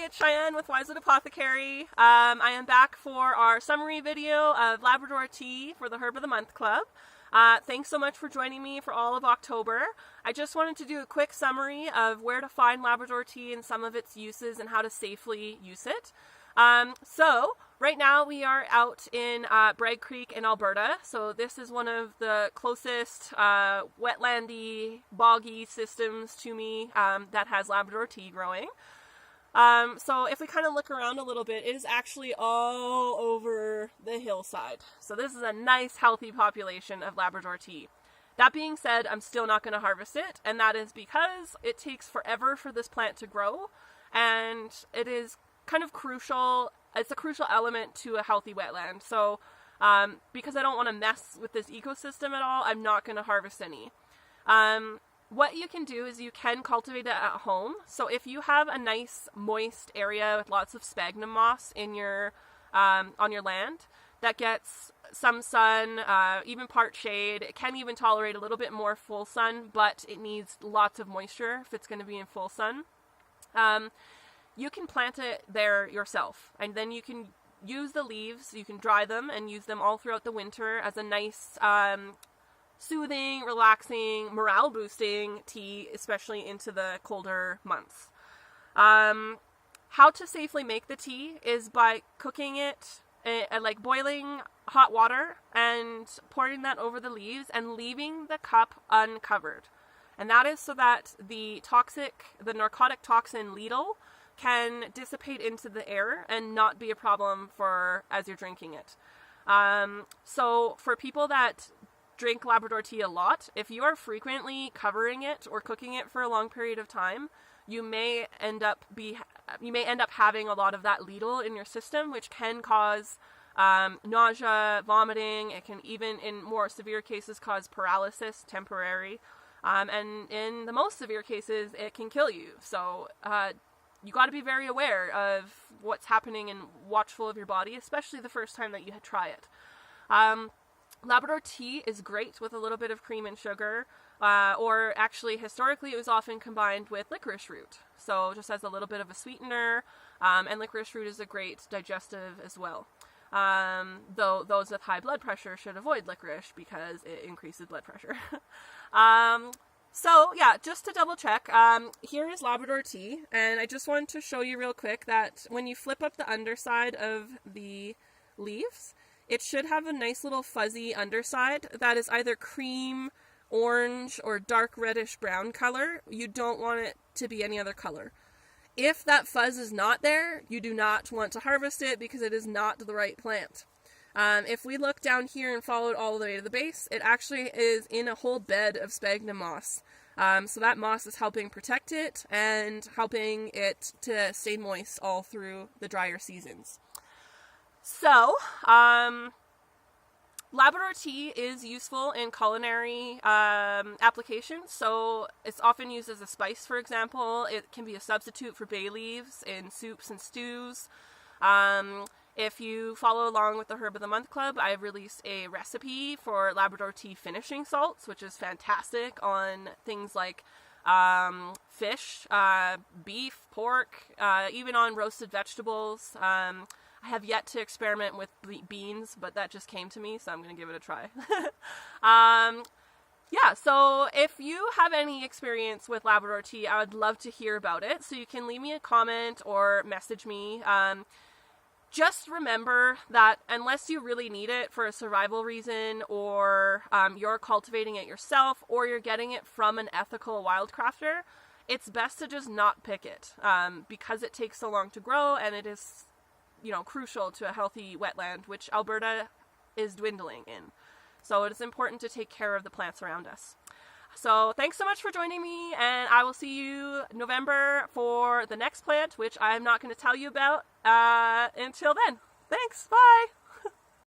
it's Cheyenne with Wisewood Apothecary. I am back for our summary video of Labrador Tea for the Herb of the Month Club. Thanks so much for joining me for all of October. I just wanted to do a quick summary of where to find Labrador Tea and some of its uses and how to safely use it. So right now we are out in Bragg Creek in Alberta. So this is one of the closest wetlandy, boggy systems to me that has Labrador tea growing. So if we kind of look around a little bit, it is actually all over the hillside. So this is a nice, healthy population of Labrador tea. That being said, I'm still not going to harvest it, and that is because it takes forever for this plant to grow, and it is kind of crucial. It's a crucial element to a healthy wetland. So because I don't want to mess with this ecosystem at all, I'm not going to harvest any. What you can do is you can cultivate it at home. So if you have a nice moist area with lots of sphagnum moss in your on your land that gets some sun, even part shade, it can even tolerate a little bit more full sun, but it needs lots of moisture if it's going to be in full sun. You can plant it there yourself, and then you can use the leaves, you can dry them and use them all throughout the winter as a nice soothing, relaxing, morale boosting tea, especially into the colder months. How to safely make the tea is by cooking it, like boiling hot water and pouring that over the leaves and leaving the cup uncovered. And that is so that the narcotic toxin ladle can dissipate into the air and not be a problem as you're drinking it. So for people that drink Labrador tea a lot, if you are frequently covering it or cooking it for a long period of time, you may end up having a lot of that ladle in your system, which can cause nausea, vomiting. It can even, in more severe cases, cause paralysis, temporary. And in the most severe cases, it can kill you. So you got to be very aware of what's happening and watchful of your body, especially the first time that you try it. Labrador tea is great with a little bit of cream and sugar, or actually historically it was often combined with licorice root. So just as a little bit of a sweetener, and licorice root is a great digestive as well. Though those with high blood pressure should avoid licorice because it increases blood pressure. So yeah, just to double check, here is Labrador tea, and I just wanted to show you real quick that when you flip up the underside of the leaves, it should have a nice little fuzzy underside that is either cream, orange, or dark reddish brown color. You don't want it to be any other color. If that fuzz is not there, you do not want to harvest it because it is not the right plant. If we look down here and follow it all the way to the base, it actually is in a whole bed of sphagnum moss. So that moss is helping protect it and helping it to stay moist all through the drier seasons. So, Labrador tea is useful in culinary applications. So it's often used as a spice, for example. It can be a substitute for bay leaves in soups and stews. If you follow along with the Herb of the Month Club, I've released a recipe for Labrador tea finishing salts, which is fantastic on things like fish, beef, pork, even on roasted vegetables. I have yet to experiment with beans, but that just came to me, so I'm going to give it a try. Yeah, so if you have any experience with Labrador tea, I would love to hear about it. So you can leave me a comment or message me. Just remember that unless you really need it for a survival reason, or you're cultivating it yourself, or you're getting it from an ethical wildcrafter, it's best to just not pick it because it takes so long to grow, and it is, crucial to a healthy wetland, which Alberta is dwindling in. So it is important to take care of the plants around us. So thanks so much for joining me, and I will see you November for the next plant, which I'm not going to tell you about until then. Thanks, bye!